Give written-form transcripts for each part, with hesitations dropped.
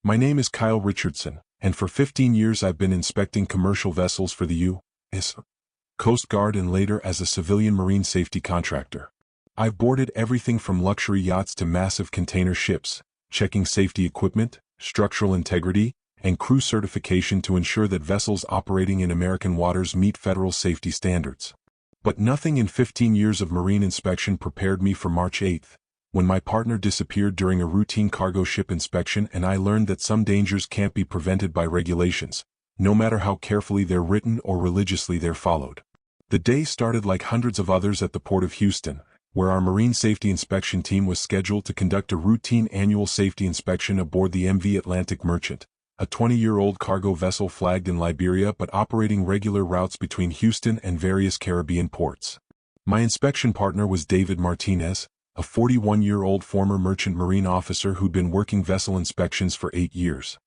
My name is Kyle Richardson, and for 15 years I've been inspecting commercial vessels for the U.S. Coast Guard and later as a civilian marine safety contractor. I've boarded everything from luxury yachts to massive container ships, checking safety equipment, structural integrity, and crew certification to ensure that vessels operating in American waters meet federal safety standards. But nothing in 15 years of marine inspection prepared me for March 8, when my partner disappeared during a routine cargo ship inspection and I learned that some dangers can't be prevented by regulations, no matter how carefully they're written or religiously they're followed. The day started like hundreds of others at the Port of Houston, where our marine safety inspection team was scheduled to conduct a routine annual safety inspection aboard the MV Atlantic Merchant, a 20-year-old cargo vessel flagged in Liberia but operating regular routes between Houston and various Caribbean ports. My inspection partner was David Martinez, a 41-year-old former merchant marine officer who'd been working vessel inspections for 8 years.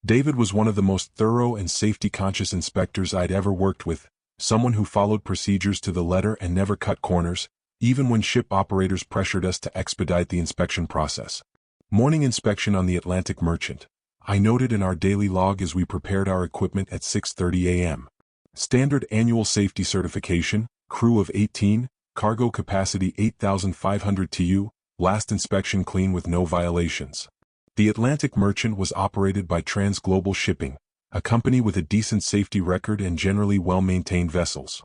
David was one of the most thorough and safety-conscious inspectors I'd ever worked with, someone who followed procedures to the letter and never cut corners, even when ship operators pressured us to expedite the inspection process. Morning inspection on the Atlantic Merchant. I noted in our daily log as we prepared our equipment at 6:30 a.m. Standard annual safety certification, crew of 18, cargo capacity 8,500 TEU, last inspection clean with no violations. The Atlantic Merchant was operated by Trans Global Shipping, a company with a decent safety record and generally well-maintained vessels.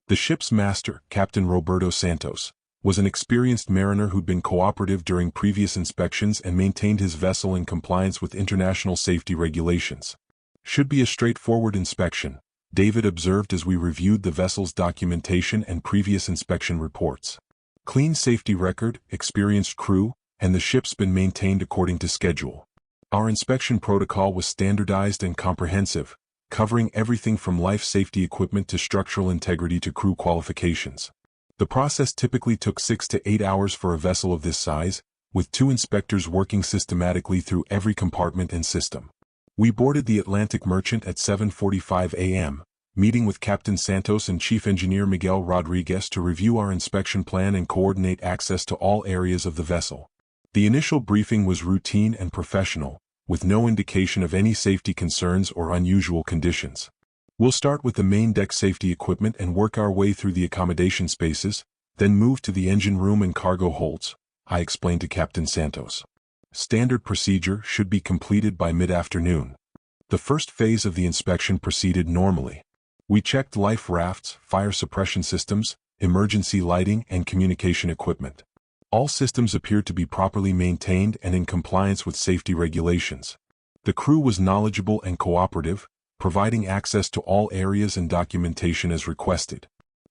The ship's master, Captain Roberto Santos, was an experienced mariner who'd been cooperative during previous inspections and maintained his vessel in compliance with international safety regulations. Should be a straightforward inspection, David observed as we reviewed the vessel's documentation and previous inspection reports. Clean safety record, experienced crew, and the ship's been maintained according to schedule. Our inspection protocol was standardized and comprehensive, covering everything from life safety equipment to structural integrity to crew qualifications. The process typically took 6 to 8 hours for a vessel of this size, with 2 inspectors working systematically through every compartment and system. We boarded the Atlantic Merchant at 7:45 a.m., meeting with Captain Santos and Chief Engineer Miguel Rodriguez to review our inspection plan and coordinate access to all areas of the vessel. The initial briefing was routine and professional, with no indication of any safety concerns or unusual conditions. We'll start with the main deck safety equipment and work our way through the accommodation spaces, then move to the engine room and cargo holds, I explained to Captain Santos. Standard procedure should be completed by mid-afternoon. The first phase of the inspection proceeded normally. We checked life rafts, fire suppression systems, emergency lighting, and communication equipment. All systems appeared to be properly maintained and in compliance with safety regulations. The crew was knowledgeable and cooperative, providing access to all areas and documentation as requested.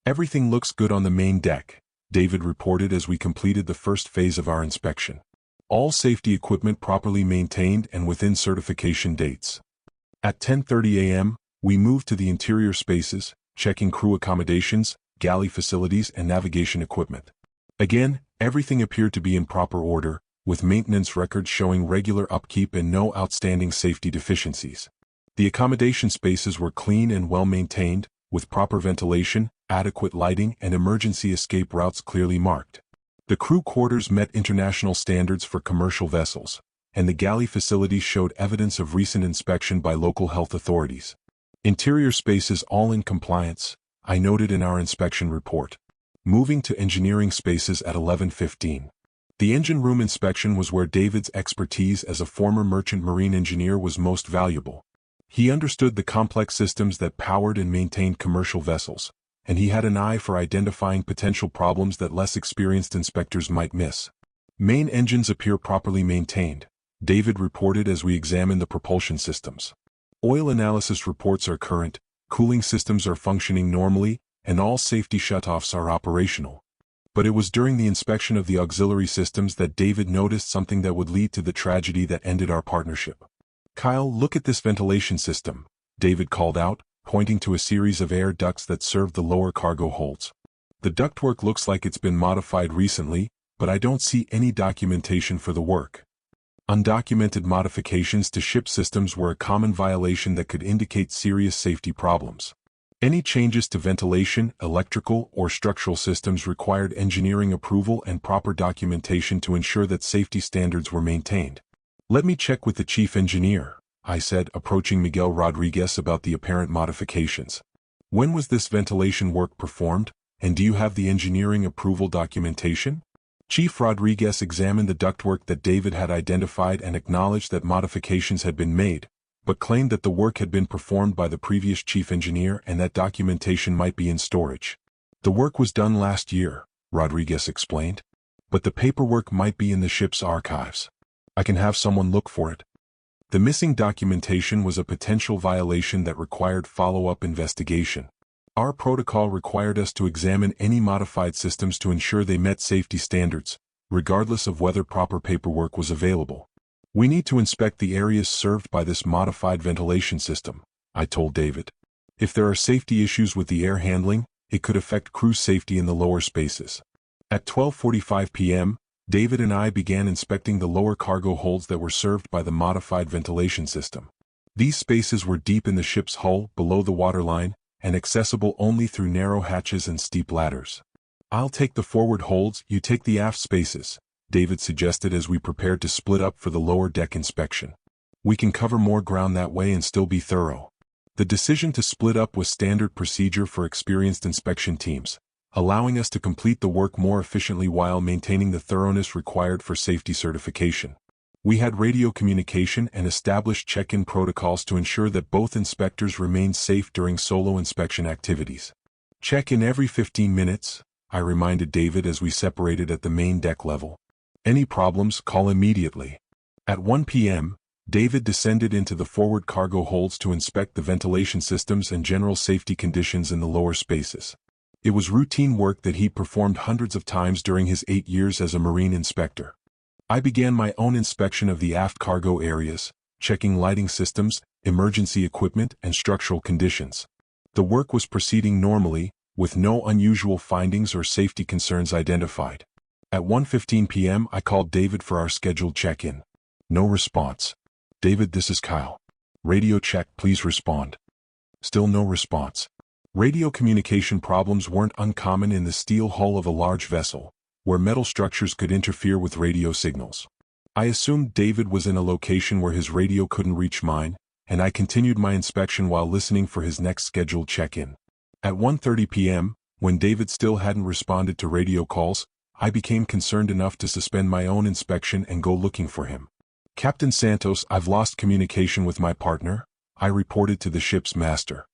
Everything looks good on the main deck, David reported as we completed the first phase of our inspection. All safety equipment properly maintained and within certification dates. At 10:30 a.m., we moved to the interior spaces, checking crew accommodations, galley facilities, and navigation equipment. Again, everything appeared to be in proper order, with maintenance records showing regular upkeep and no outstanding safety deficiencies. The accommodation spaces were clean and well-maintained, with proper ventilation, adequate lighting, and emergency escape routes clearly marked. The crew quarters met international standards for commercial vessels, and the galley facilities showed evidence of recent inspection by local health authorities. Interior spaces all in compliance, I noted in our inspection report. Moving to engineering spaces at 11:15. The engine room inspection was where David's expertise as a former merchant marine engineer was most valuable. He understood the complex systems that powered and maintained commercial vessels, and he had an eye for identifying potential problems that less experienced inspectors might miss. Main engines appear properly maintained, David reported as we examined the propulsion systems. Oil analysis reports are current, cooling systems are functioning normally, and all safety shutoffs are operational. But it was during the inspection of the auxiliary systems that David noticed something that would lead to the tragedy that ended our partnership. "Kyle, look at this ventilation system," David called out, pointing to a series of air ducts that served the lower cargo holds. "The ductwork looks like it's been modified recently, but I don't see any documentation for the work." Undocumented modifications to ship systems were a common violation that could indicate serious safety problems. Any changes to ventilation, electrical, or structural systems required engineering approval and proper documentation to ensure that safety standards were maintained. "Let me check with the chief engineer," I said, approaching Miguel Rodriguez about the apparent modifications. When was this ventilation work performed, and do you have the engineering approval documentation? Chief Rodriguez examined the ductwork that David had identified and acknowledged that modifications had been made, but claimed that the work had been performed by the previous chief engineer and that documentation might be in storage. The work was done last year, Rodriguez explained, but the paperwork might be in the ship's archives. I can have someone look for it. The missing documentation was a potential violation that required follow-up investigation. Our protocol required us to examine any modified systems to ensure they met safety standards, regardless of whether proper paperwork was available. We need to inspect the areas served by this modified ventilation system, I told David. If there are safety issues with the air handling, it could affect crew safety in the lower spaces. At 12:45 p.m., David and I began inspecting the lower cargo holds that were served by the modified ventilation system. These spaces were deep in the ship's hull, below the waterline, and accessible only through narrow hatches and steep ladders. I'll take the forward holds, you take the aft spaces, David suggested as we prepared to split up for the lower deck inspection. We can cover more ground that way and still be thorough. The decision to split up was standard procedure for experienced inspection teams, allowing us to complete the work more efficiently while maintaining the thoroughness required for safety certification. We had radio communication and established check-in protocols to ensure that both inspectors remained safe during solo inspection activities. Check in every 15 minutes, I reminded David as we separated at the main deck level. Any problems, call immediately. At 1 p.m., David descended into the forward cargo holds to inspect the ventilation systems and general safety conditions in the lower spaces. It was routine work that he performed hundreds of times during his 8 years as a marine inspector. I began my own inspection of the aft cargo areas, checking lighting systems, emergency equipment, and structural conditions. The work was proceeding normally, with no unusual findings or safety concerns identified. At 1:15 p.m. I called David for our scheduled check-in. No response. David, this is Kyle. Radio check, please respond. Still no response. Radio communication problems weren't uncommon in the steel hull of a large vessel, where metal structures could interfere with radio signals. I assumed David was in a location where his radio couldn't reach mine, and I continued my inspection while listening for his next scheduled check-in. At 1:30 p.m., when David still hadn't responded to radio calls, I became concerned enough to suspend my own inspection and go looking for him. Captain Santos, I've lost communication with my partner, I reported to the ship's master.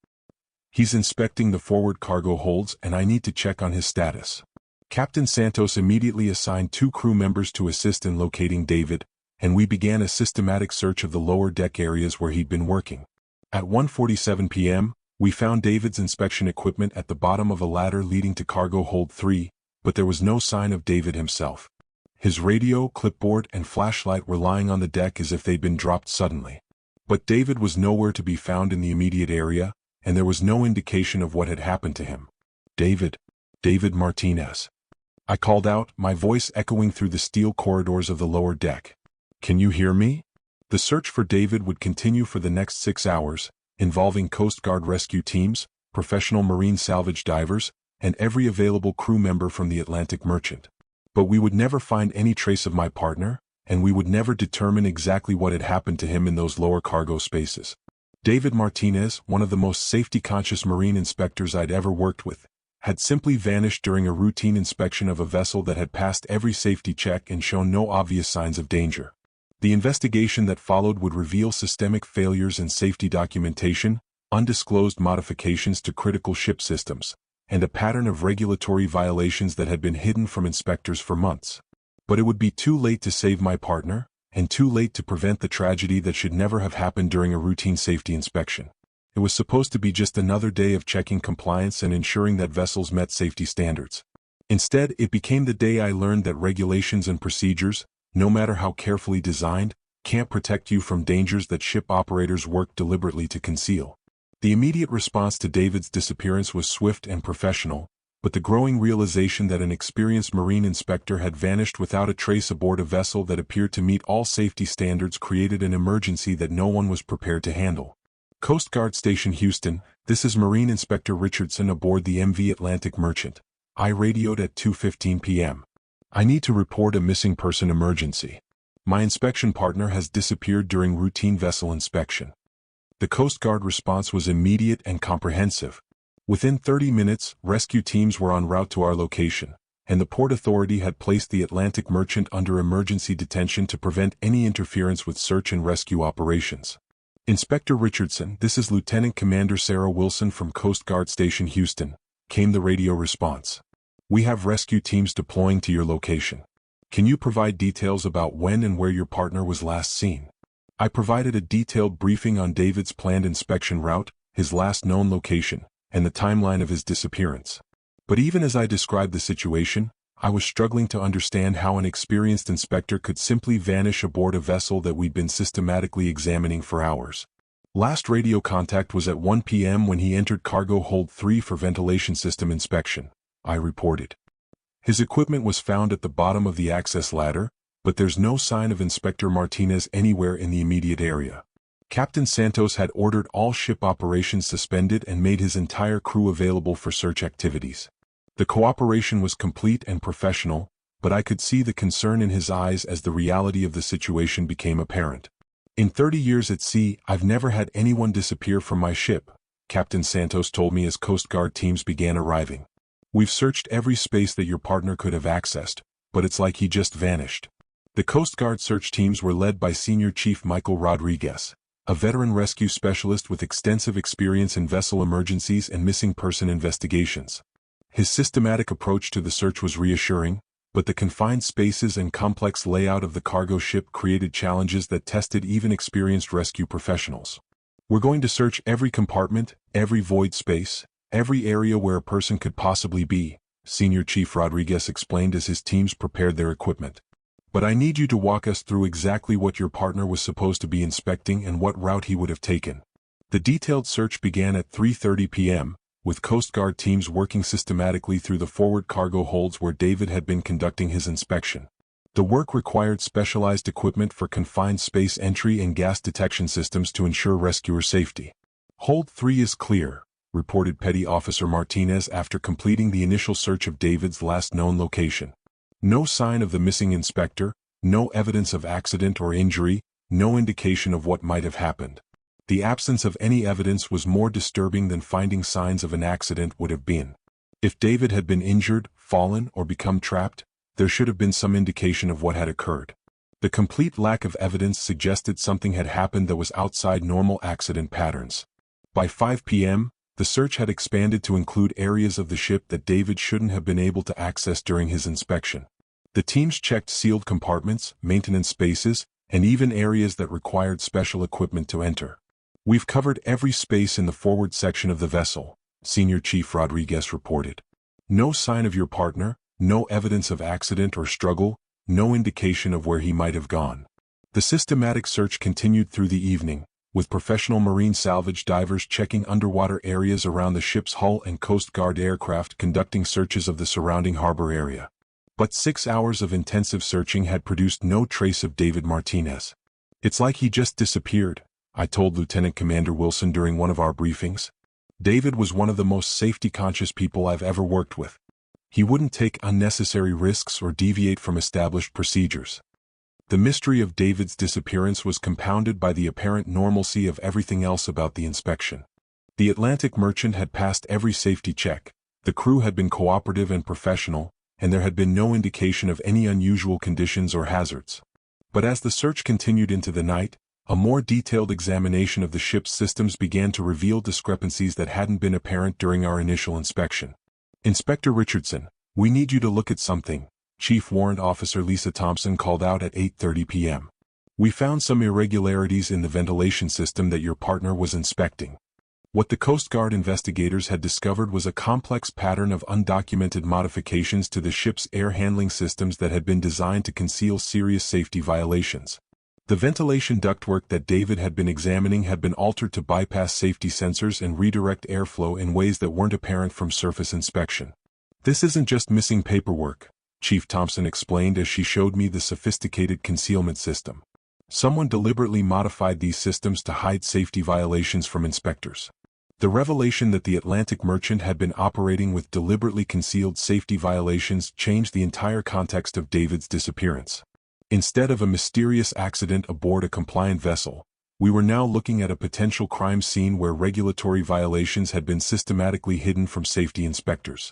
He's inspecting the forward cargo holds and I need to check on his status. Captain Santos immediately assigned 2 crew members to assist in locating David, and we began a systematic search of the lower deck areas where he'd been working. At 1:47 p.m., we found David's inspection equipment at the bottom of a ladder leading to cargo hold 3, but there was no sign of David himself. His radio, clipboard, and flashlight were lying on the deck as if they'd been dropped suddenly. But David was nowhere to be found in the immediate area, and there was no indication of what had happened to him. David Martinez. I called out, my voice echoing through the steel corridors of the lower deck. Can you hear me? The search for David would continue for the next 6 hours, involving Coast Guard rescue teams, professional marine salvage divers, and every available crew member from the Atlantic Merchant. But we would never find any trace of my partner, and we would never determine exactly what had happened to him in those lower cargo spaces. David Martinez, one of the most safety-conscious marine inspectors I'd ever worked with, had simply vanished during a routine inspection of a vessel that had passed every safety check and shown no obvious signs of danger. The investigation that followed would reveal systemic failures in safety documentation, undisclosed modifications to critical ship systems, and a pattern of regulatory violations that had been hidden from inspectors for months. But it would be too late to save my partner, and too late to prevent the tragedy that should never have happened during a routine safety inspection. It was supposed to be just another day of checking compliance and ensuring that vessels met safety standards. Instead, it became the day I learned that regulations and procedures, no matter how carefully designed, can't protect you from dangers that ship operators work deliberately to conceal. The immediate response to David's disappearance was swift and professional, but the growing realization that an experienced marine inspector had vanished without a trace aboard a vessel that appeared to meet all safety standards created an emergency that no one was prepared to handle. Coast Guard Station Houston, this is Marine Inspector Richardson aboard the MV Atlantic Merchant. I radioed at 2:15 p.m. I need to report a missing person emergency. My inspection partner has disappeared during routine vessel inspection. The Coast Guard response was immediate and comprehensive. Within 30 minutes, rescue teams were en route to our location, and the Port Authority had placed the Atlantic Merchant under emergency detention to prevent any interference with search and rescue operations. Inspector Richardson, this is Lieutenant Commander Sarah Wilson from Coast Guard Station Houston, came the radio response. We have rescue teams deploying to your location. Can you provide details about when and where your partner was last seen? I provided a detailed briefing on David's planned inspection route, his last known location, and the timeline of his disappearance. But even as I described the situation, I was struggling to understand how an experienced inspector could simply vanish aboard a vessel that we'd been systematically examining for hours. Last radio contact was at 1 p.m. when he entered cargo hold 3 for ventilation system inspection, I reported. His equipment was found at the bottom of the access ladder, but there's no sign of Inspector Martinez anywhere in the immediate area. Captain Santos had ordered all ship operations suspended and made his entire crew available for search activities. The cooperation was complete and professional, but I could see the concern in his eyes as the reality of the situation became apparent. In 30 years at sea, I've never had anyone disappear from my ship, Captain Santos told me as Coast Guard teams began arriving. We've searched every space that your partner could have accessed, but it's like he just vanished. The Coast Guard search teams were led by Senior Chief Michael Rodriguez, a veteran rescue specialist with extensive experience in vessel emergencies and missing person investigations. His systematic approach to the search was reassuring, but the confined spaces and complex layout of the cargo ship created challenges that tested even experienced rescue professionals. We're going to search every compartment, every void space, every area where a person could possibly be, Senior Chief Rodriguez explained as his teams prepared their equipment. But I need you to walk us through exactly what your partner was supposed to be inspecting and what route he would have taken. The detailed search began at 3:30 p.m., with Coast Guard teams working systematically through the forward cargo holds where David had been conducting his inspection. The work required specialized equipment for confined space entry and gas detection systems to ensure rescuer safety. Hold 3 is clear, reported Petty Officer Martinez after completing the initial search of David's last known location. No sign of the missing inspector, no evidence of accident or injury, no indication of what might have happened. The absence of any evidence was more disturbing than finding signs of an accident would have been. If David had been injured, fallen, or become trapped, there should have been some indication of what had occurred. The complete lack of evidence suggested something had happened that was outside normal accident patterns. By 5 p.m., the search had expanded to include areas of the ship that David shouldn't have been able to access during his inspection. The teams checked sealed compartments, maintenance spaces, and even areas that required special equipment to enter. We've covered every space in the forward section of the vessel, Senior Chief Rodriguez reported. No sign of your partner, no evidence of accident or struggle, no indication of where he might have gone. The systematic search continued through the evening, with professional marine salvage divers checking underwater areas around the ship's hull and Coast Guard aircraft conducting searches of the surrounding harbor area. But 6 hours of intensive searching had produced no trace of David Martinez. It's like he just disappeared, I told Lieutenant Commander Wilson during one of our briefings. David was one of the most safety-conscious people I've ever worked with. He wouldn't take unnecessary risks or deviate from established procedures. The mystery of David's disappearance was compounded by the apparent normalcy of everything else about the inspection. The Atlantic Merchant had passed every safety check, the crew had been cooperative and professional, and there had been no indication of any unusual conditions or hazards. But as the search continued into the night, a more detailed examination of the ship's systems began to reveal discrepancies that hadn't been apparent during our initial inspection. Inspector Richardson, we need you to look at something, Chief Warrant Officer Lisa Thompson called out at 8:30 p.m. We found some irregularities in the ventilation system that your partner was inspecting. What the Coast Guard investigators had discovered was a complex pattern of undocumented modifications to the ship's air handling systems that had been designed to conceal serious safety violations. The ventilation ductwork that David had been examining had been altered to bypass safety sensors and redirect airflow in ways that weren't apparent from surface inspection. This isn't just missing paperwork, Chief Thompson explained as she showed me the sophisticated concealment system. Someone deliberately modified these systems to hide safety violations from inspectors. The revelation that the Atlantic Merchant had been operating with deliberately concealed safety violations changed the entire context of David's disappearance. Instead of a mysterious accident aboard a compliant vessel, we were now looking at a potential crime scene where regulatory violations had been systematically hidden from safety inspectors.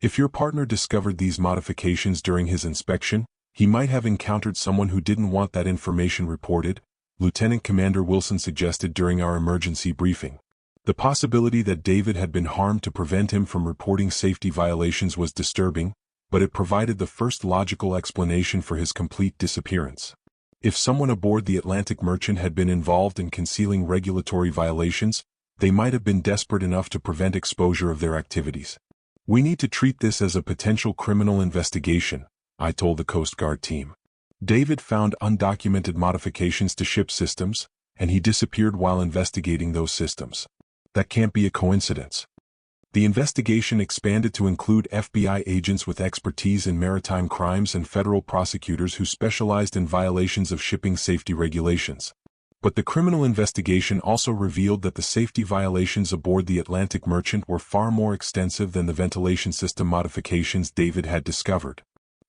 If your partner discovered these modifications during his inspection, he might have encountered someone who didn't want that information reported, Lieutenant Commander Wilson suggested during our emergency briefing. The possibility that David had been harmed to prevent him from reporting safety violations was disturbing, but it provided the first logical explanation for his complete disappearance. If someone aboard the Atlantic Merchant had been involved in concealing regulatory violations, they might have been desperate enough to prevent exposure of their activities. We need to treat this as a potential criminal investigation, I told the Coast Guard team. David found undocumented modifications to ship systems, and he disappeared while investigating those systems. That can't be a coincidence. The investigation expanded to include FBI agents with expertise in maritime crimes and federal prosecutors who specialized in violations of shipping safety regulations. But the criminal investigation also revealed that the safety violations aboard the Atlantic Merchant were far more extensive than the ventilation system modifications David had discovered.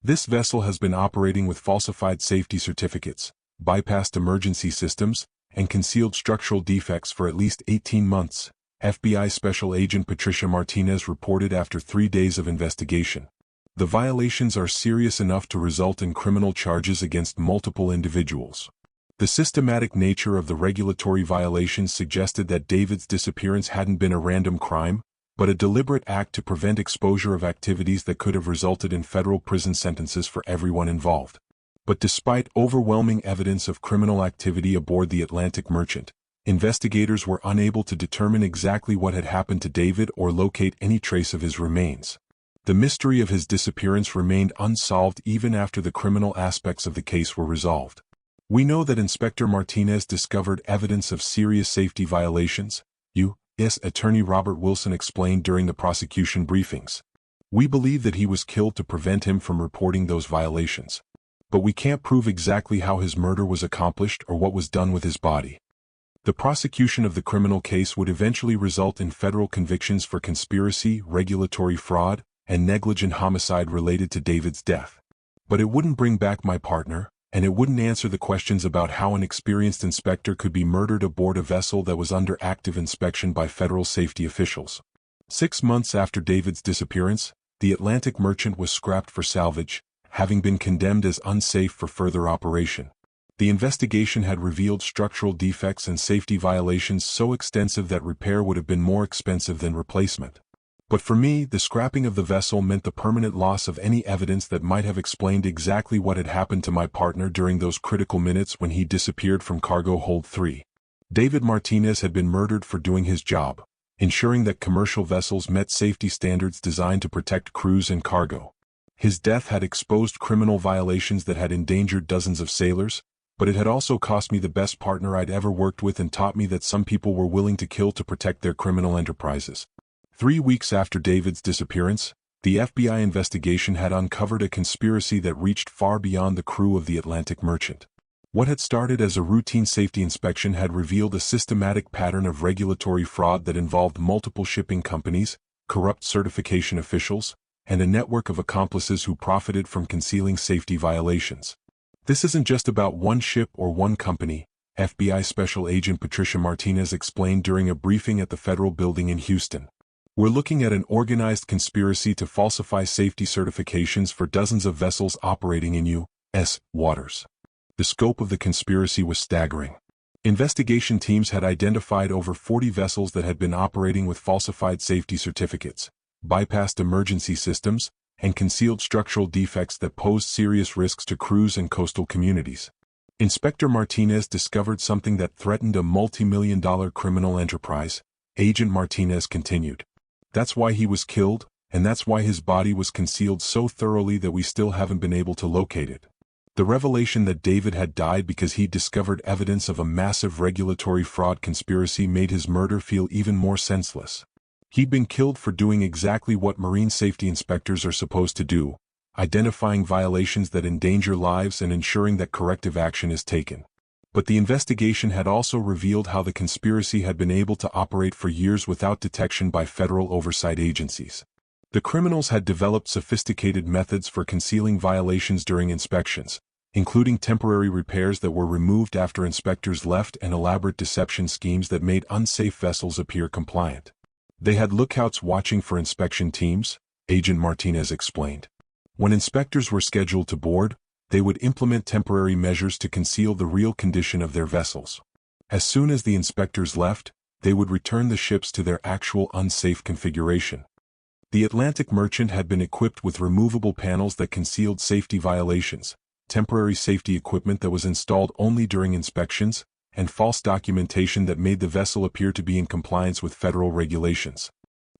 This vessel has been operating with falsified safety certificates, bypassed emergency systems, and concealed structural defects for at least 18 months. FBI Special Agent Patricia Martinez reported after 3 days of investigation. The violations are serious enough to result in criminal charges against multiple individuals. The systematic nature of the regulatory violations suggested that David's disappearance hadn't been a random crime, but a deliberate act to prevent exposure of activities that could have resulted in federal prison sentences for everyone involved. But despite overwhelming evidence of criminal activity aboard the Atlantic Merchant, investigators were unable to determine exactly what had happened to David or locate any trace of his remains. The mystery of his disappearance remained unsolved even after the criminal aspects of the case were resolved. We know that Inspector Martinez discovered evidence of serious safety violations, U.S. Attorney Robert Wilson explained during the prosecution briefings. We believe that he was killed to prevent him from reporting those violations. But we can't prove exactly how his murder was accomplished or what was done with his body. The prosecution of the criminal case would eventually result in federal convictions for conspiracy, regulatory fraud, and negligent homicide related to David's death. But it wouldn't bring back my partner, and it wouldn't answer the questions about how an experienced inspector could be murdered aboard a vessel that was under active inspection by federal safety officials. 6 months after David's disappearance, the Atlantic Merchant was scrapped for salvage, having been condemned as unsafe for further operation. The investigation had revealed structural defects and safety violations so extensive that repair would have been more expensive than replacement. But for me, the scrapping of the vessel meant the permanent loss of any evidence that might have explained exactly what had happened to my partner during those critical minutes when he disappeared from Cargo Hold 3. David Martinez had been murdered for doing his job, ensuring that commercial vessels met safety standards designed to protect crews and cargo. His death had exposed criminal violations that had endangered dozens of sailors, but it had also cost me the best partner I'd ever worked with and taught me that some people were willing to kill to protect their criminal enterprises. 3 weeks after David's disappearance, the FBI investigation had uncovered a conspiracy that reached far beyond the crew of the Atlantic Merchant. What had started as a routine safety inspection had revealed a systematic pattern of regulatory fraud that involved multiple shipping companies, corrupt certification officials, and a network of accomplices who profited from concealing safety violations. This isn't just about one ship or one company, FBI Special Agent Patricia Martinez explained during a briefing at the Federal Building in Houston. We're looking at an organized conspiracy to falsify safety certifications for dozens of vessels operating in U.S. waters. The scope of the conspiracy was staggering. Investigation teams had identified over 40 vessels that had been operating with falsified safety certificates, bypassed emergency systems, and concealed structural defects that posed serious risks to crews and coastal communities. Inspector Martinez discovered something that threatened a multi-million-dollar criminal enterprise, Agent Martinez continued. That's why he was killed, and that's why his body was concealed so thoroughly that we still haven't been able to locate it. The revelation that David had died because he discovered evidence of a massive regulatory fraud conspiracy made his murder feel even more senseless. He'd been killed for doing exactly what marine safety inspectors are supposed to do, identifying violations that endanger lives and ensuring that corrective action is taken. But the investigation had also revealed how the conspiracy had been able to operate for years without detection by federal oversight agencies. The criminals had developed sophisticated methods for concealing violations during inspections, including temporary repairs that were removed after inspectors left and elaborate deception schemes that made unsafe vessels appear compliant. They had lookouts watching for inspection teams, Agent Martinez explained. When inspectors were scheduled to board, they would implement temporary measures to conceal the real condition of their vessels. As soon as the inspectors left, they would return the ships to their actual unsafe configuration. The Atlantic Merchant had been equipped with removable panels that concealed safety violations, temporary safety equipment that was installed only during inspections, and false documentation that made the vessel appear to be in compliance with federal regulations.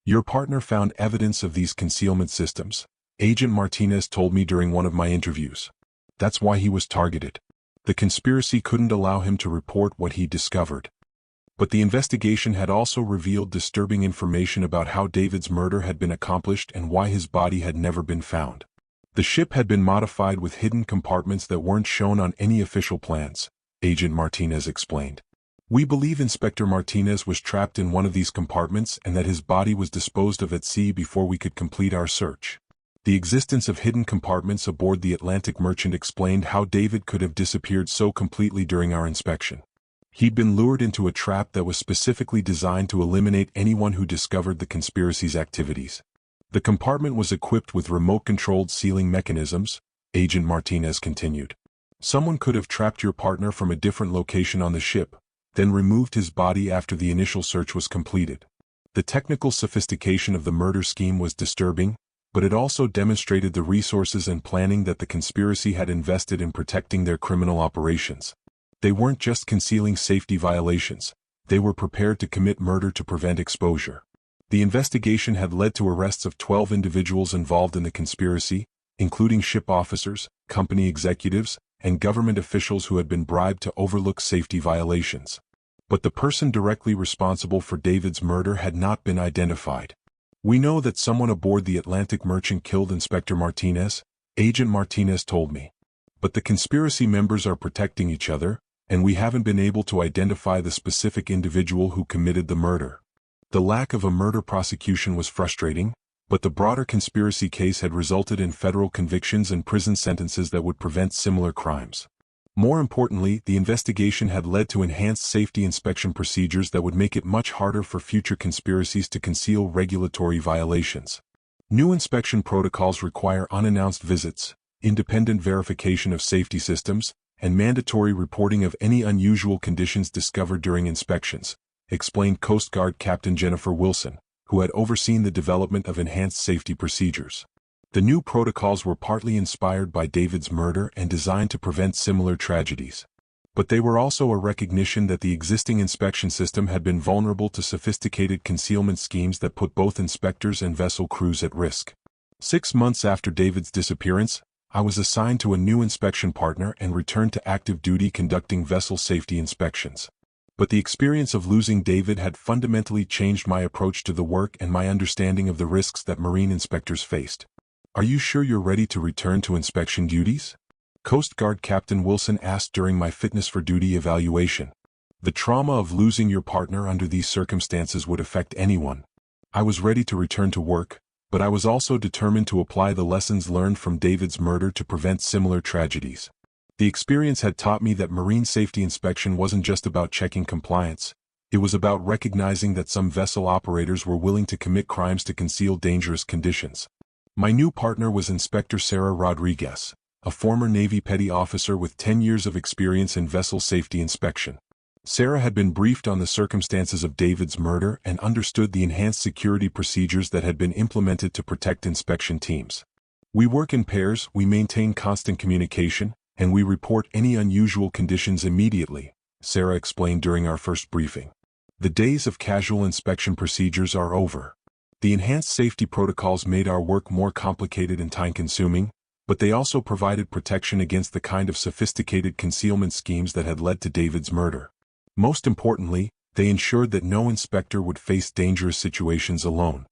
Your partner found evidence of these concealment systems, Agent Martinez told me during one of my interviews. That's why he was targeted. The conspiracy couldn't allow him to report what he discovered. But the investigation had also revealed disturbing information about how David's murder had been accomplished and why his body had never been found. The ship had been modified with hidden compartments that weren't shown on any official plans, Agent Martinez explained. We believe Inspector Martinez was trapped in one of these compartments and that his body was disposed of at sea before we could complete our search. The existence of hidden compartments aboard the Atlantic Merchant explained how David could have disappeared so completely during our inspection. He'd been lured into a trap that was specifically designed to eliminate anyone who discovered the conspiracy's activities. The compartment was equipped with remote-controlled sealing mechanisms, Agent Martinez continued. Someone could have trapped your partner from a different location on the ship, then removed his body after the initial search was completed. The technical sophistication of the murder scheme was disturbing, but it also demonstrated the resources and planning that the conspiracy had invested in protecting their criminal operations. They weren't just concealing safety violations, they were prepared to commit murder to prevent exposure. The investigation had led to arrests of 12 individuals involved in the conspiracy, including ship officers, company executives, and government officials who had been bribed to overlook safety violations. But the person directly responsible for David's murder had not been identified. We know that someone aboard the Atlantic Merchant killed Inspector Martinez, Agent Martinez told me. But the conspiracy members are protecting each other, and we haven't been able to identify the specific individual who committed the murder. The lack of a murder prosecution was frustrating, but the broader conspiracy case had resulted in federal convictions and prison sentences that would prevent similar crimes. More importantly, the investigation had led to enhanced safety inspection procedures that would make it much harder for future conspiracies to conceal regulatory violations. New inspection protocols require unannounced visits, independent verification of safety systems, and mandatory reporting of any unusual conditions discovered during inspections, explained Coast Guard Captain Jennifer Wilson, who had overseen the development of enhanced safety procedures. The new protocols were partly inspired by David's murder and designed to prevent similar tragedies. But they were also a recognition that the existing inspection system had been vulnerable to sophisticated concealment schemes that put both inspectors and vessel crews at risk. 6 months after David's disappearance, I was assigned to a new inspection partner and returned to active duty conducting vessel safety inspections. But the experience of losing David had fundamentally changed my approach to the work and my understanding of the risks that marine inspectors faced. Are you sure you're ready to return to inspection duties? Coast Guard Captain Wilson asked during my fitness for duty evaluation. The trauma of losing your partner under these circumstances would affect anyone. I was ready to return to work, but I was also determined to apply the lessons learned from David's murder to prevent similar tragedies. The experience had taught me that marine safety inspection wasn't just about checking compliance, it was about recognizing that some vessel operators were willing to commit crimes to conceal dangerous conditions. My new partner was Inspector Sarah Rodriguez, a former Navy petty officer with 10 years of experience in vessel safety inspection. Sarah had been briefed on the circumstances of David's murder and understood the enhanced security procedures that had been implemented to protect inspection teams. We work in pairs, we maintain constant communication, and we report any unusual conditions immediately, Sarah explained during our first briefing. The days of casual inspection procedures are over. The enhanced safety protocols made our work more complicated and time-consuming, but they also provided protection against the kind of sophisticated concealment schemes that had led to David's murder. Most importantly, they ensured that no inspector would face dangerous situations alone.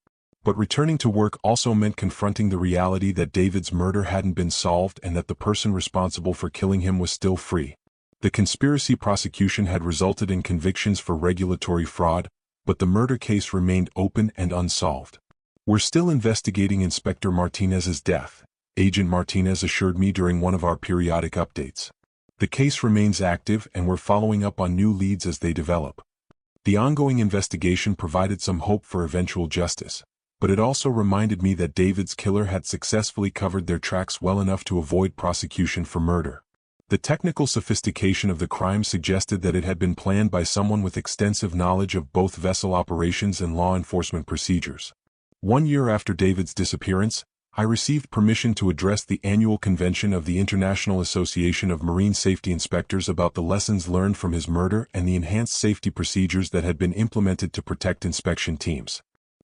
But returning to work also meant confronting the reality that David's murder hadn't been solved and that the person responsible for killing him was still free. The conspiracy prosecution had resulted in convictions for regulatory fraud, but the murder case remained open and unsolved. We're still investigating Inspector Martinez's death, Agent Martinez assured me during one of our periodic updates. The case remains active and we're following up on new leads as they develop. The ongoing investigation provided some hope for eventual justice, but it also reminded me that David's killer had successfully covered their tracks well enough to avoid prosecution for murder. The technical sophistication of the crime suggested that it had been planned by someone with extensive knowledge of both vessel operations and law enforcement procedures. 1 year after David's disappearance, I received permission to address the annual convention of the International Association of Marine Safety Inspectors about the lessons learned from his murder and the enhanced safety procedures that had been implemented to protect inspection teams.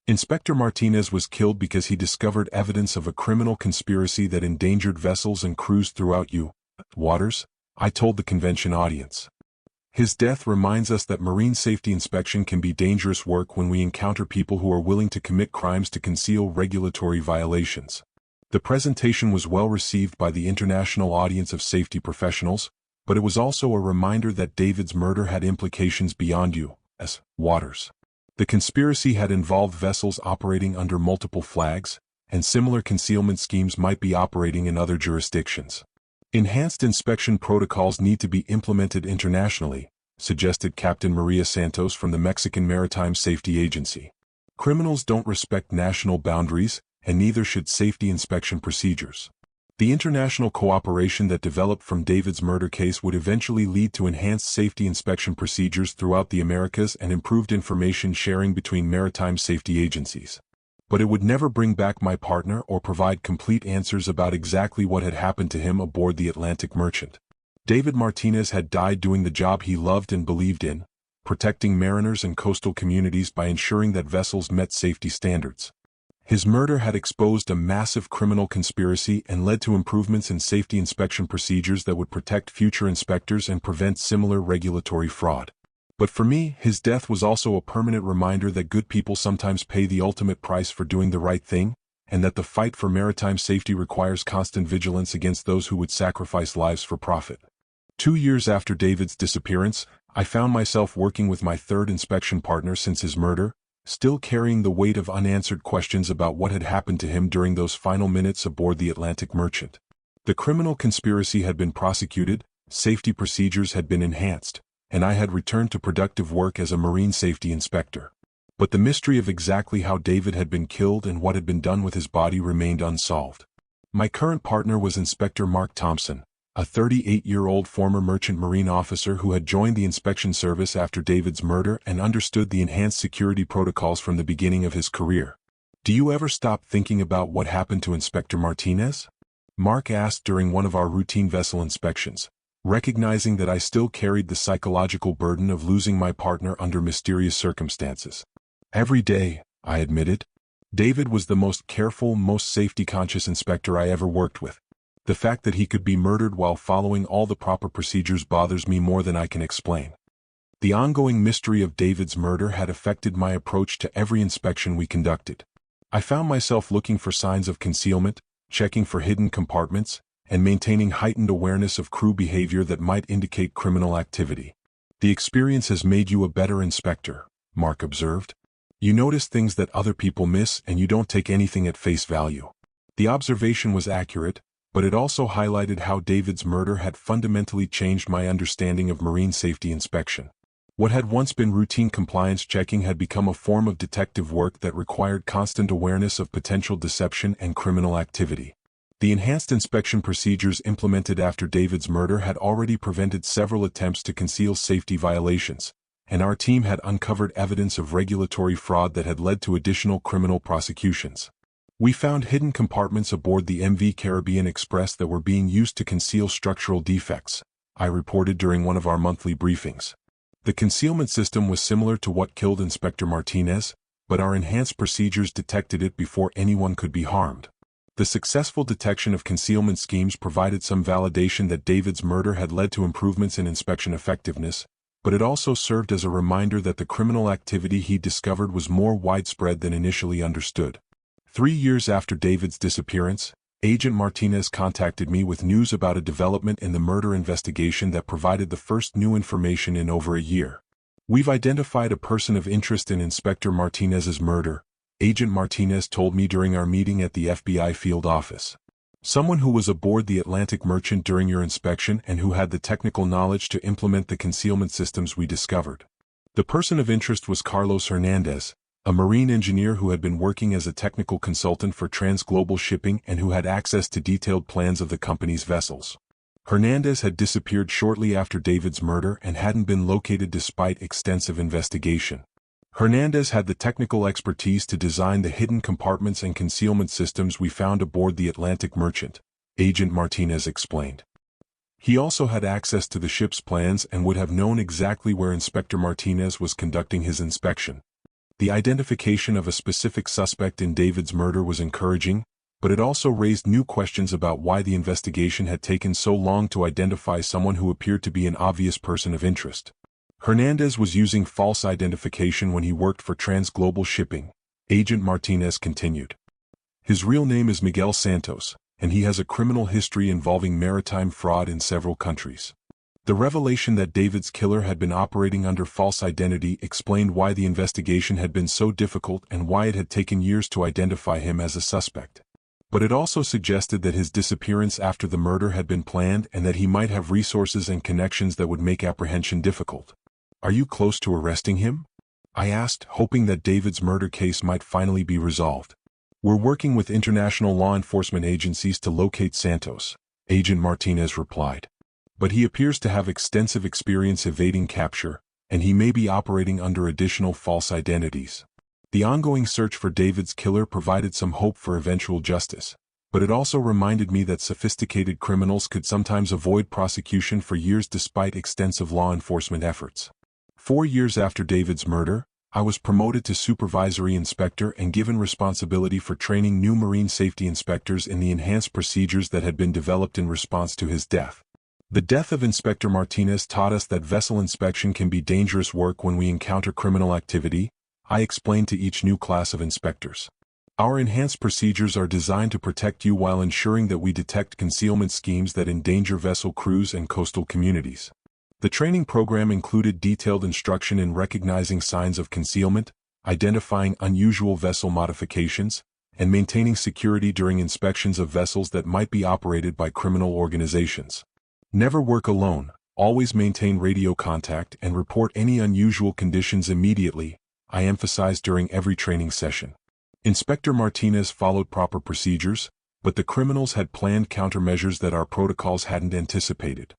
Inspector Martinez was killed because he discovered evidence of a criminal conspiracy that endangered vessels and crews throughout U.S. waters, I told the convention audience. His death reminds us that marine safety inspection can be dangerous work when we encounter people who are willing to commit crimes to conceal regulatory violations. The presentation was well received by the international audience of safety professionals, but it was also a reminder that David's murder had implications beyond U.S. waters. The conspiracy had involved vessels operating under multiple flags, and similar concealment schemes might be operating in other jurisdictions. Enhanced inspection protocols need to be implemented internationally, suggested Captain Maria Santos from the Mexican Maritime Safety Agency. Criminals don't respect national boundaries, and neither should safety inspection procedures. The international cooperation that developed from David's murder case would eventually lead to enhanced safety inspection procedures throughout the Americas and improved information sharing between maritime safety agencies. But it would never bring back my partner or provide complete answers about exactly what had happened to him aboard the Atlantic Merchant. David Martinez had died doing the job he loved and believed in, protecting mariners and coastal communities by ensuring that vessels met safety standards. His murder had exposed a massive criminal conspiracy and led to improvements in safety inspection procedures that would protect future inspectors and prevent similar regulatory fraud. But for me, his death was also a permanent reminder that good people sometimes pay the ultimate price for doing the right thing, and that the fight for maritime safety requires constant vigilance against those who would sacrifice lives for profit. 2 years after David's disappearance, I found myself working with my third inspection partner since his murder, still carrying the weight of unanswered questions about what had happened to him during those final minutes aboard the Atlantic Merchant. The criminal conspiracy had been prosecuted, safety procedures had been enhanced, and I had returned to productive work as a marine safety inspector. But the mystery of exactly how David had been killed and what had been done with his body remained unsolved. My current partner was Inspector Mark Thompson, a 38-year-old former merchant marine officer who had joined the inspection service after David's murder and understood the enhanced security protocols from the beginning of his career. "Do you ever stop thinking about what happened to Inspector Martinez?" Mark asked during one of our routine vessel inspections, recognizing that I still carried the psychological burden of losing my partner under mysterious circumstances. "Every day," I admitted. David was the most careful, most safety-conscious inspector I ever worked with. The fact that he could be murdered while following all the proper procedures bothers me more than I can explain. The ongoing mystery of David's murder had affected my approach to every inspection we conducted. I found myself looking for signs of concealment, checking for hidden compartments, and maintaining heightened awareness of crew behavior that might indicate criminal activity. "The experience has made you a better inspector," Mark observed. "You notice things that other people miss and you don't take anything at face value." The observation was accurate, but it also highlighted how David's murder had fundamentally changed my understanding of marine safety inspection. What had once been routine compliance checking had become a form of detective work that required constant awareness of potential deception and criminal activity. The enhanced inspection procedures implemented after David's murder had already prevented several attempts to conceal safety violations, and our team had uncovered evidence of regulatory fraud that had led to additional criminal prosecutions. We found hidden compartments aboard the MV Caribbean Express that were being used to conceal structural defects, I reported during one of our monthly briefings. The concealment system was similar to what killed Inspector Martinez, but our enhanced procedures detected it before anyone could be harmed. The successful detection of concealment schemes provided some validation that David's murder had led to improvements in inspection effectiveness, but it also served as a reminder that the criminal activity he discovered was more widespread than initially understood. 3 years after David's disappearance, Agent Martinez contacted me with news about a development in the murder investigation that provided the first new information in over a year. "We've identified a person of interest in Inspector Martinez's murder," Agent Martinez told me during our meeting at the FBI field office. Someone who was aboard the Atlantic Merchant during your inspection and who had the technical knowledge to implement the concealment systems we discovered. The person of interest was Carlos Hernandez, a marine engineer who had been working as a technical consultant for Transglobal Shipping and who had access to detailed plans of the company's vessels. Hernandez had disappeared shortly after David's murder and hadn't been located despite extensive investigation. Hernandez had the technical expertise to design the hidden compartments and concealment systems we found aboard the Atlantic Merchant, Agent Martinez explained. He also had access to the ship's plans and would have known exactly where Inspector Martinez was conducting his inspection. The identification of a specific suspect in David's murder was encouraging, but it also raised new questions about why the investigation had taken so long to identify someone who appeared to be an obvious person of interest. Hernandez was using false identification when he worked for Transglobal Shipping, Agent Martinez continued. His real name is Miguel Santos, and he has a criminal history involving maritime fraud in several countries. The revelation that David's killer had been operating under false identity explained why the investigation had been so difficult and why it had taken years to identify him as a suspect. But it also suggested that his disappearance after the murder had been planned and that he might have resources and connections that would make apprehension difficult. Are you close to arresting him? I asked, hoping that David's murder case might finally be resolved. We're working with international law enforcement agencies to locate Santos, Agent Martinez replied. But he appears to have extensive experience evading capture, and he may be operating under additional false identities. The ongoing search for David's killer provided some hope for eventual justice, but it also reminded me that sophisticated criminals could sometimes avoid prosecution for years despite extensive law enforcement efforts. 4 years after David's murder, I was promoted to supervisory inspector and given responsibility for training new marine safety inspectors in the enhanced procedures that had been developed in response to his death. The death of Inspector Martinez taught us that vessel inspection can be dangerous work when we encounter criminal activity, I explained to each new class of inspectors. Our enhanced procedures are designed to protect you while ensuring that we detect concealment schemes that endanger vessel crews and coastal communities. The training program included detailed instruction in recognizing signs of concealment, identifying unusual vessel modifications, and maintaining security during inspections of vessels that might be operated by criminal organizations. Never work alone, always maintain radio contact and report any unusual conditions immediately, I emphasized during every training session. Inspector Martinez followed proper procedures, but the criminals had planned countermeasures that our protocols hadn't anticipated.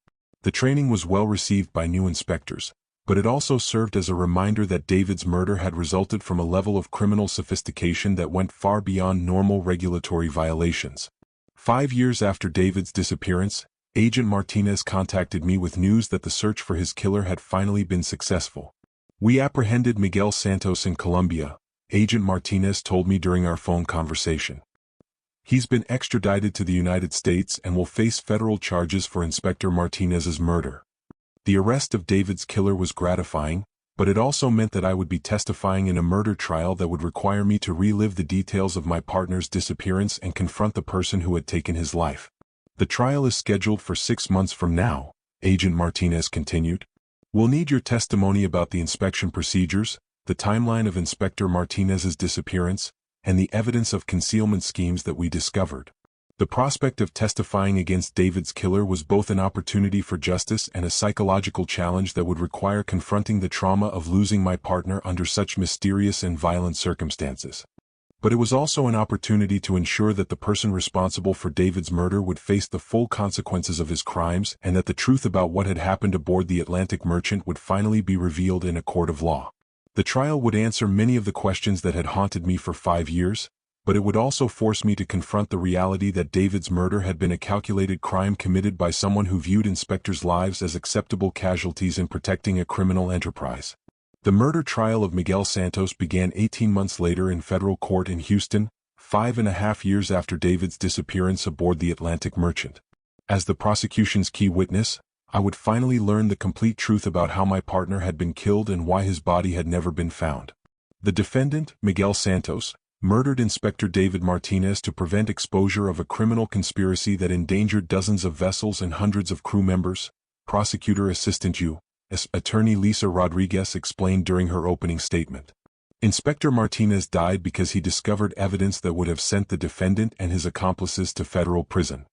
The training was well received by new inspectors, but it also served as a reminder that David's murder had resulted from a level of criminal sophistication that went far beyond normal regulatory violations. 5 years after David's disappearance, Agent Martinez contacted me with news that the search for his killer had finally been successful. We apprehended Miguel Santos in Colombia, Agent Martinez told me during our phone conversation. He's been extradited to the United States and will face federal charges for Inspector Martinez's murder. The arrest of David's killer was gratifying, but it also meant that I would be testifying in a murder trial that would require me to relive the details of my partner's disappearance and confront the person who had taken his life. The trial is scheduled for 6 months from now, Agent Martinez continued. We'll need your testimony about the inspection procedures, the timeline of Inspector Martinez's disappearance, and the evidence of concealment schemes that we discovered. The prospect of testifying against David's killer was both an opportunity for justice and a psychological challenge that would require confronting the trauma of losing my partner under such mysterious and violent circumstances. But it was also an opportunity to ensure that the person responsible for David's murder would face the full consequences of his crimes and that the truth about what had happened aboard the Atlantic Merchant would finally be revealed in a court of law. The trial would answer many of the questions that had haunted me for 5 years, but it would also force me to confront the reality that David's murder had been a calculated crime committed by someone who viewed inspectors' lives as acceptable casualties in protecting a criminal enterprise. The murder trial of Miguel Santos began 18 months later in federal court in Houston, 5.5 years after David's disappearance aboard the Atlantic Merchant. As the prosecution's key witness, I would finally learn the complete truth about how my partner had been killed and why his body had never been found. The defendant, Miguel Santos, murdered Inspector David Martinez to prevent exposure of a criminal conspiracy that endangered dozens of vessels and hundreds of crew members, Prosecutor Assistant U.S. Attorney Lisa Rodriguez explained during her opening statement. Inspector Martinez died because he discovered evidence that would have sent the defendant and his accomplices to federal prison.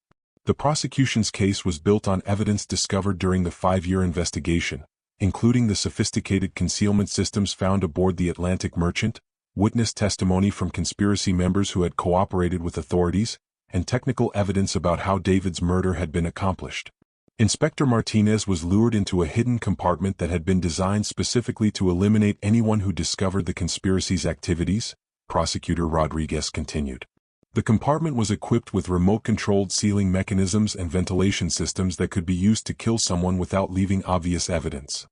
The prosecution's case was built on evidence discovered during the 5-year investigation, including the sophisticated concealment systems found aboard the Atlantic Merchant, witness testimony from conspiracy members who had cooperated with authorities, and technical evidence about how David's murder had been accomplished. Inspector Martinez was lured into a hidden compartment that had been designed specifically to eliminate anyone who discovered the conspiracy's activities, Prosecutor Rodriguez continued. The compartment was equipped with remote-controlled sealing mechanisms and ventilation systems that could be used to kill someone without leaving obvious evidence.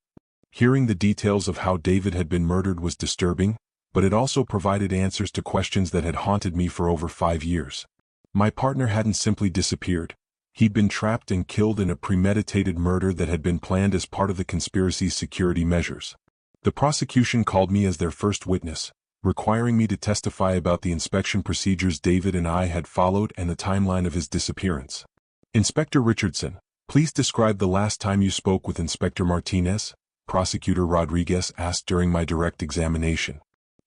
Hearing the details of how David had been murdered was disturbing, but it also provided answers to questions that had haunted me for over 5 years. My partner hadn't simply disappeared. He'd been trapped and killed in a premeditated murder that had been planned as part of the conspiracy's security measures. The prosecution called me as their first witness, requiring me to testify about the inspection procedures David and I had followed and the timeline of his disappearance. Inspector Richardson, please describe the last time you spoke with Inspector Martinez, Prosecutor Rodriguez asked during my direct examination.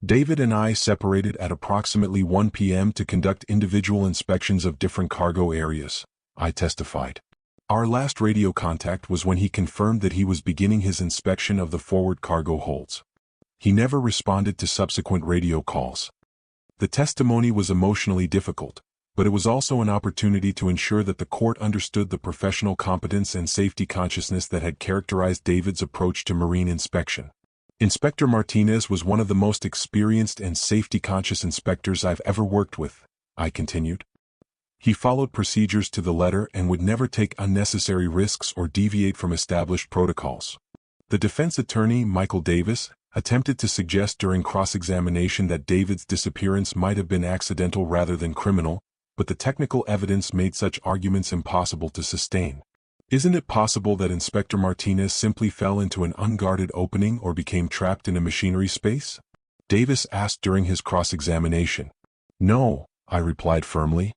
David and I separated at approximately 1 p.m. to conduct individual inspections of different cargo areas, I testified. Our last radio contact was when he confirmed that he was beginning his inspection of the forward cargo holds. He never responded to subsequent radio calls. The testimony was emotionally difficult, but it was also an opportunity to ensure that the court understood the professional competence and safety consciousness that had characterized David's approach to marine inspection. Inspector Martinez was one of the most experienced and safety-conscious inspectors I've ever worked with, I continued. He followed procedures to the letter and would never take unnecessary risks or deviate from established protocols. The defense attorney, Michael Davis, attempted to suggest during cross-examination that David's disappearance might have been accidental rather than criminal, but the technical evidence made such arguments impossible to sustain. Isn't it possible that Inspector Martinez simply fell into an unguarded opening or became trapped in a machinery space? Davis asked during his cross-examination. No, I replied firmly.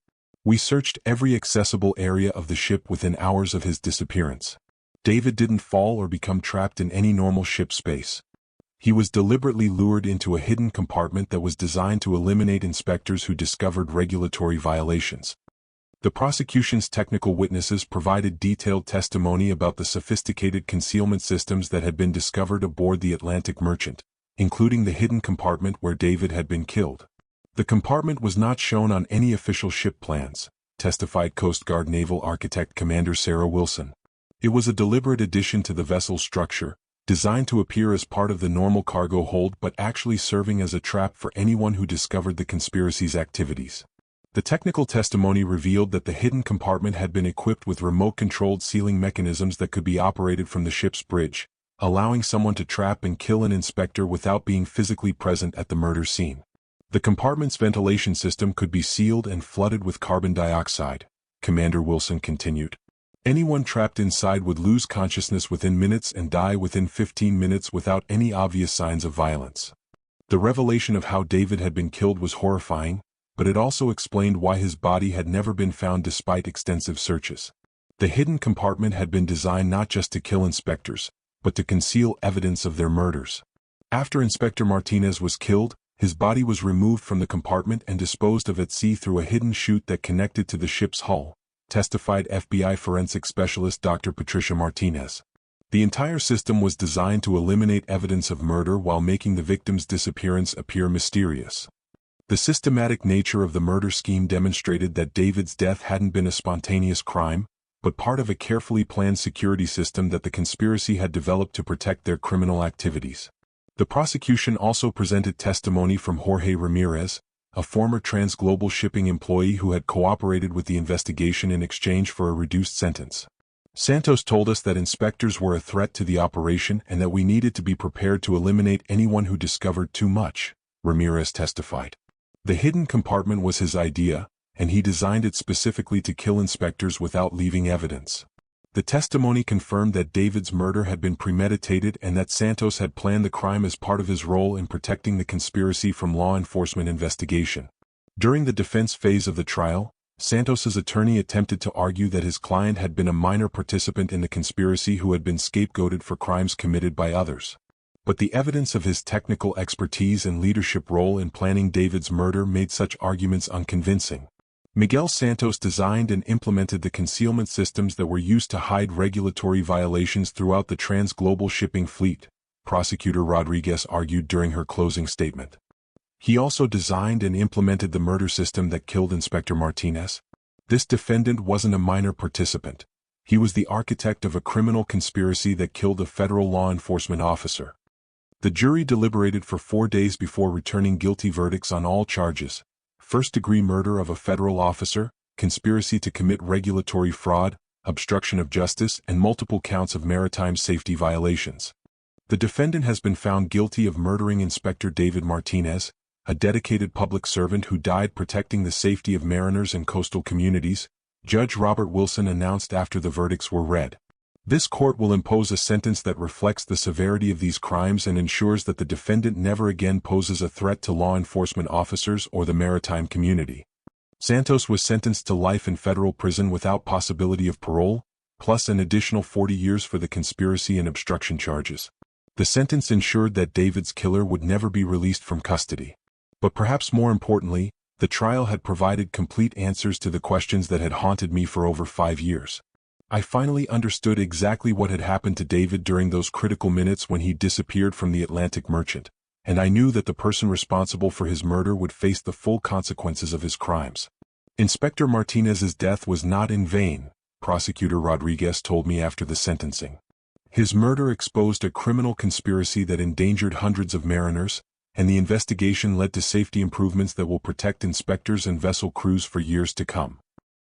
We searched every accessible area of the ship within hours of his disappearance. David didn't fall or become trapped in any normal ship space. He was deliberately lured into a hidden compartment that was designed to eliminate inspectors who discovered regulatory violations. The prosecution's technical witnesses provided detailed testimony about the sophisticated concealment systems that had been discovered aboard the Atlantic Merchant, including the hidden compartment where David had been killed. The compartment was not shown on any official ship plans, testified Coast Guard Naval Architect Commander Sarah Wilson. It was a deliberate addition to the vessel's structure, designed to appear as part of the normal cargo hold but actually serving as a trap for anyone who discovered the conspiracy's activities. The technical testimony revealed that the hidden compartment had been equipped with remote-controlled sealing mechanisms that could be operated from the ship's bridge, allowing someone to trap and kill an inspector without being physically present at the murder scene. The compartment's ventilation system could be sealed and flooded with carbon dioxide, Commander Wilson continued. Anyone trapped inside would lose consciousness within minutes and die within 15 minutes without any obvious signs of violence. The revelation of how David had been killed was horrifying, but it also explained why his body had never been found despite extensive searches. The hidden compartment had been designed not just to kill inspectors, but to conceal evidence of their murders. After Inspector Martinez was killed, his body was removed from the compartment and disposed of at sea through a hidden chute that connected to the ship's hull, testified FBI forensic specialist Dr. Patricia Martinez. The entire system was designed to eliminate evidence of murder while making the victim's disappearance appear mysterious. The systematic nature of the murder scheme demonstrated that David's death hadn't been a spontaneous crime, but part of a carefully planned security system that the conspiracy had developed to protect their criminal activities. The prosecution also presented testimony from Jorge Ramirez, a former Transglobal shipping employee who had cooperated with the investigation in exchange for a reduced sentence. Santos told us that inspectors were a threat to the operation and that we needed to be prepared to eliminate anyone who discovered too much, Ramirez testified. The hidden compartment was his idea, and he designed it specifically to kill inspectors without leaving evidence. The testimony confirmed that David's murder had been premeditated and that Santos had planned the crime as part of his role in protecting the conspiracy from law enforcement investigation. During the defense phase of the trial, Santos's attorney attempted to argue that his client had been a minor participant in the conspiracy who had been scapegoated for crimes committed by others. But the evidence of his technical expertise and leadership role in planning David's murder made such arguments unconvincing. Miguel Santos designed and implemented the concealment systems that were used to hide regulatory violations throughout the trans-global shipping fleet, Prosecutor Rodriguez argued during her closing statement. He also designed and implemented the murder system that killed Inspector Martinez. This defendant wasn't a minor participant. He was the architect of a criminal conspiracy that killed a federal law enforcement officer. The jury deliberated for 4 days before returning guilty verdicts on all charges: first-degree murder of a federal officer, conspiracy to commit regulatory fraud, obstruction of justice, and multiple counts of maritime safety violations. The defendant has been found guilty of murdering Inspector David Martinez, a dedicated public servant who died protecting the safety of mariners and coastal communities, Judge Robert Wilson announced after the verdicts were read. This court will impose a sentence that reflects the severity of these crimes and ensures that the defendant never again poses a threat to law enforcement officers or the maritime community. Santos was sentenced to life in federal prison without possibility of parole, plus an additional 40 years for the conspiracy and obstruction charges. The sentence ensured that David's killer would never be released from custody. But perhaps more importantly, the trial had provided complete answers to the questions that had haunted me for over 5 years. I finally understood exactly what had happened to David during those critical minutes when he disappeared from the Atlantic Merchant, and I knew that the person responsible for his murder would face the full consequences of his crimes. Inspector Martinez's death was not in vain, Prosecutor Rodriguez told me after the sentencing. His murder exposed a criminal conspiracy that endangered hundreds of mariners, and the investigation led to safety improvements that will protect inspectors and vessel crews for years to come.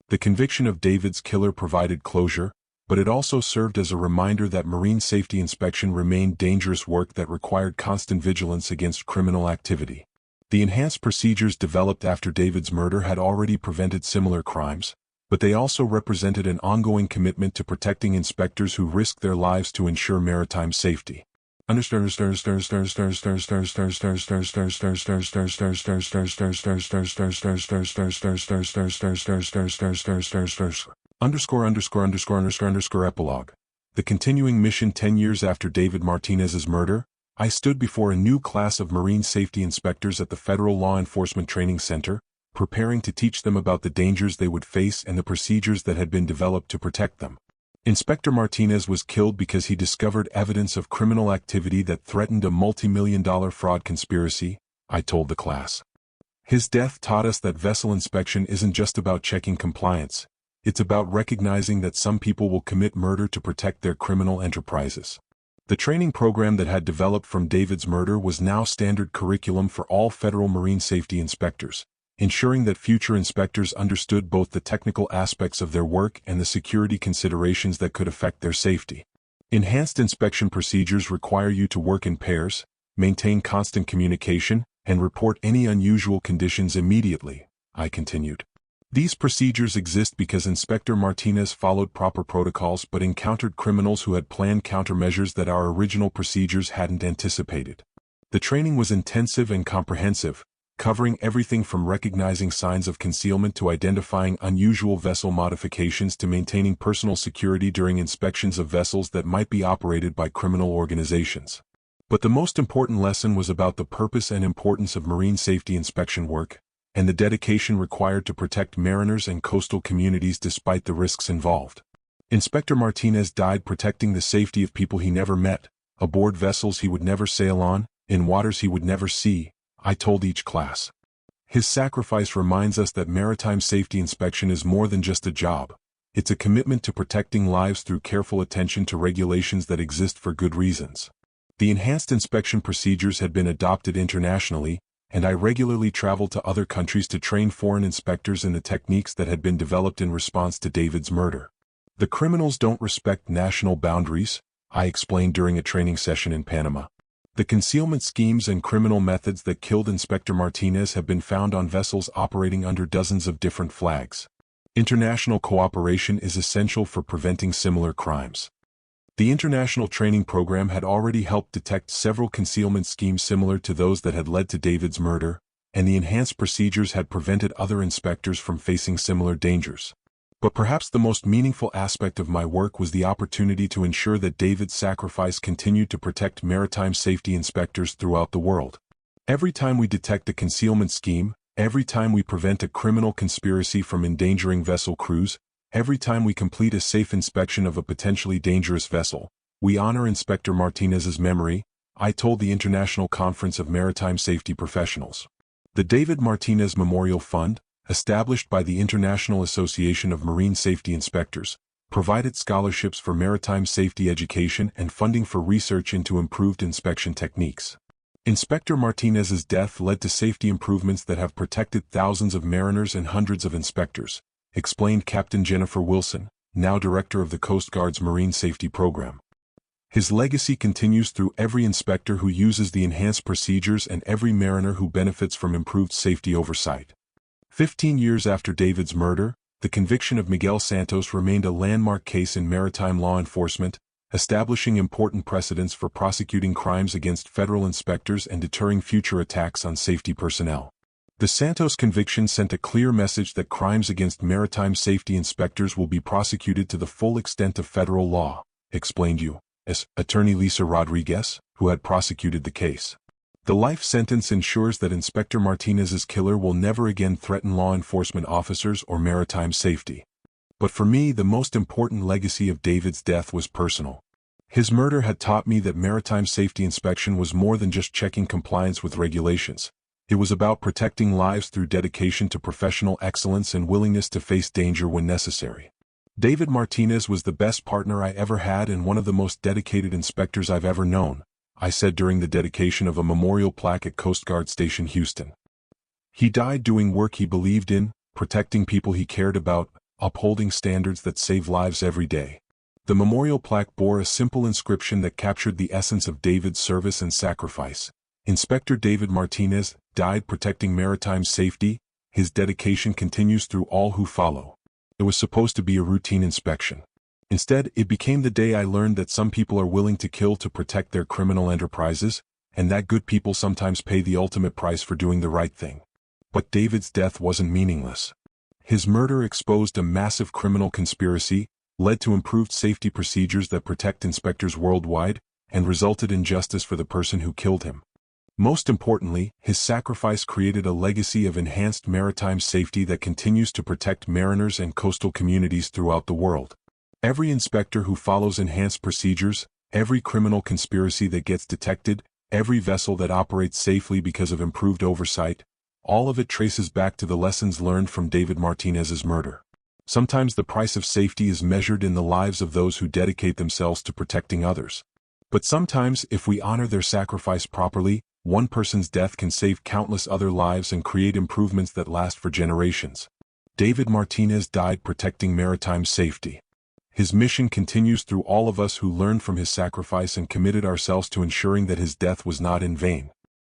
The conviction of David's killer provided closure, but it also served as a reminder that marine safety inspection remained dangerous work that required constant vigilance against criminal activity. The enhanced procedures developed after David's murder had already prevented similar crimes, but they also represented an ongoing commitment to protecting inspectors who risked their lives to ensure maritime safety. Underscore epilogue. The continuing mission 10 years after David Martinez's murder, I stood before a new class of marine safety inspectors at the Federal Law Enforcement Training Center, preparing to teach them about the dangers they would face and the procedures that had been developed to protect them. Inspector Martinez was killed because he discovered evidence of criminal activity that threatened a multi-million-dollar fraud conspiracy, I told the class. His death taught us that vessel inspection isn't just about checking compliance, it's about recognizing that some people will commit murder to protect their criminal enterprises. The training program that had developed from David's murder was now standard curriculum for all federal marine safety inspectors, ensuring that future inspectors understood both the technical aspects of their work and the security considerations that could affect their safety. Enhanced inspection procedures require you to work in pairs, maintain constant communication, and report any unusual conditions immediately, I continued. These procedures exist because Inspector Martinez followed proper protocols but encountered criminals who had planned countermeasures that our original procedures hadn't anticipated. The training was intensive and comprehensive, covering everything from recognizing signs of concealment to identifying unusual vessel modifications to maintaining personal security during inspections of vessels that might be operated by criminal organizations. But the most important lesson was about the purpose and importance of marine safety inspection work, and the dedication required to protect mariners and coastal communities despite the risks involved. Inspector Martinez died protecting the safety of people he never met, aboard vessels he would never sail on, in waters he would never see, I told each class. His sacrifice reminds us that maritime safety inspection is more than just a job. It's a commitment to protecting lives through careful attention to regulations that exist for good reasons. The enhanced inspection procedures had been adopted internationally, and I regularly traveled to other countries to train foreign inspectors in the techniques that had been developed in response to David's murder. The criminals don't respect national boundaries, I explained during a training session in Panama. The concealment schemes and criminal methods that killed Inspector Martinez have been found on vessels operating under dozens of different flags. International cooperation is essential for preventing similar crimes. The international training program had already helped detect several concealment schemes similar to those that had led to David's murder, and the enhanced procedures had prevented other inspectors from facing similar dangers. But perhaps the most meaningful aspect of my work was the opportunity to ensure that David's sacrifice continued to protect maritime safety inspectors throughout the world. Every time we detect a concealment scheme, every time we prevent a criminal conspiracy from endangering vessel crews, every time we complete a safe inspection of a potentially dangerous vessel, we honor Inspector Martinez's memory, I told the International Conference of Maritime Safety Professionals. The David Martinez Memorial Fund, established by the International Association of Marine Safety Inspectors, provided scholarships for maritime safety education and funding for research into improved inspection techniques. Inspector Martinez's death led to safety improvements that have protected thousands of mariners and hundreds of inspectors, explained Captain Jennifer Wilson, now director of the Coast Guard's Marine Safety Program. His legacy continues through every inspector who uses the enhanced procedures and every mariner who benefits from improved safety oversight. 15 years after David's murder, the conviction of Miguel Santos remained a landmark case in maritime law enforcement, establishing important precedents for prosecuting crimes against federal inspectors and deterring future attacks on safety personnel. The Santos conviction sent a clear message that crimes against maritime safety inspectors will be prosecuted to the full extent of federal law, explained U.S. Attorney Lisa Rodriguez, who had prosecuted the case. The life sentence ensures that Inspector Martinez's killer will never again threaten law enforcement officers or maritime safety. But for me, the most important legacy of David's death was personal. His murder had taught me that maritime safety inspection was more than just checking compliance with regulations. It was about protecting lives through dedication to professional excellence and willingness to face danger when necessary. David Martinez was the best partner I ever had and one of the most dedicated inspectors I've ever known, I said during the dedication of a memorial plaque at Coast Guard Station Houston. He died doing work he believed in, protecting people he cared about, upholding standards that save lives every day. The memorial plaque bore a simple inscription that captured the essence of David's service and sacrifice. Inspector David Martinez died protecting maritime safety. His dedication continues through all who follow. It was supposed to be a routine inspection. Instead, it became the day I learned that some people are willing to kill to protect their criminal enterprises, and that good people sometimes pay the ultimate price for doing the right thing. But David's death wasn't meaningless. His murder exposed a massive criminal conspiracy, led to improved safety procedures that protect inspectors worldwide, and resulted in justice for the person who killed him. Most importantly, his sacrifice created a legacy of enhanced maritime safety that continues to protect mariners and coastal communities throughout the world. Every inspector who follows enhanced procedures, every criminal conspiracy that gets detected, every vessel that operates safely because of improved oversight, all of it traces back to the lessons learned from David Martinez's murder. Sometimes the price of safety is measured in the lives of those who dedicate themselves to protecting others. But sometimes, if we honor their sacrifice properly, one person's death can save countless other lives and create improvements that last for generations. David Martinez died protecting maritime safety. His mission continues through all of us who learned from his sacrifice and committed ourselves to ensuring that his death was not in vain.